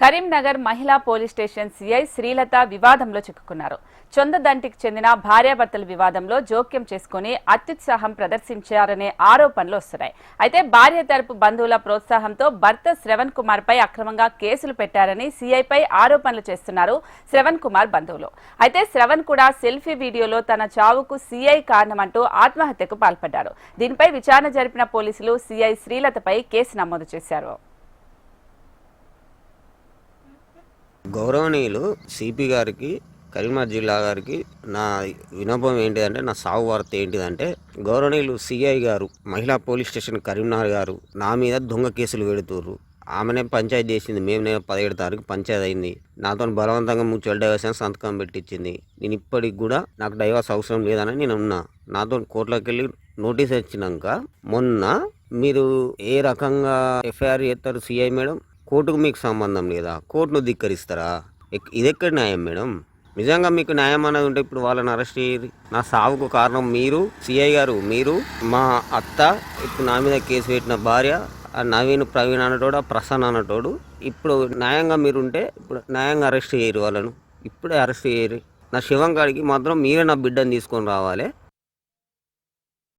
కరీంనగర్ మహిళా police station CI Srilatha వివాదంలో చిక్కుకున్నారు. చొందదంటికి చెందిన భార్యాభర్తల వివాదంలో జోక్యం చేసుకుని అత్యుత్సాహం ప్రదర్శించారనే ఆరోపణలు వస్తున్నాయి. అయితే భార్య తరపు బంధువుల ప్రోత్సాహంతో భర్త శ్రవణ్ కుమార్ పై అక్రమంగా కేసులు పెట్టారని సీఐపై ఆరోపణలు చేస్తున్నారు శ్రవణ్ కుమార్ బంధువులు. అయితే శ్రవణ్ కూడా సెల్ఫీ వీడియోలో తన చావుకు సీఐ కారణమంటూ ఆత్మహత్యకు పాల్పడ్డారు. దీనిపై విచారణ జరిపిన పోలీసులు సీఐ శ్రీలతపై కేసు నమోదు చేశారు. గౌరవనీయులు సిపి గారికి, కరీంనగర్ జిల్లా గారికి నా విన్నపం ఏంటిదంటే, నా సాగు వార్త ఏంటిదంటే, గౌరవనీయులు సిఐ గారు, మహిళా పోలీస్ స్టేషన్ కరీంనగర్ గారు నా మీద దొంగ కేసులు పెడుతుర్రు. ఆమెనే పంచాయతీ చేసింది. మేము 17 తారీఖు పంచాయతీ అయింది. నాతో బలవంతంగా మ్యూచువల్ డైవర్స్ అని సంతకం పెట్టించింది. నేను ఇప్పటికి కూడా నాకు డైవర్స్ అవసరం లేదని నేను ఉన్నా. నాతో కోర్టులోకి వెళ్ళి నోటీస్ ఇచ్చినాక మొన్న మీరు ఏ రకంగా ఎఫ్ఐఆర్ చేస్తారు సిఐ మేడం? కోర్టుకు మీకు సంబంధం లేదా? కోర్టును ధిక్కరిస్తారా? ఇది ఎక్కడ న్యాయం మేడం? నిజంగా మీకు న్యాయం అనేది ఉంటే ఇప్పుడు వాళ్ళని అరెస్ట్ చేయరు. నా సావుకు కారణం మీరు, సిఐ గారు, మీరు, మా అత్త, ఇప్పుడు నా మీద కేసు పెట్టిన భార్య, నవీన్, ప్రవీణ్ అన్నటోడు, ప్రసన్న అన్నటోడు. ఇప్పుడు న్యాయంగా మీరు ఉంటే ఇప్పుడు న్యాయంగా అరెస్ట్ చేయరు వాళ్ళను. ఇప్పుడే అరెస్ట్ చేయరు. నా శివం గారికి మాత్రం మీరే నా బిడ్డను తీసుకొని రావాలి.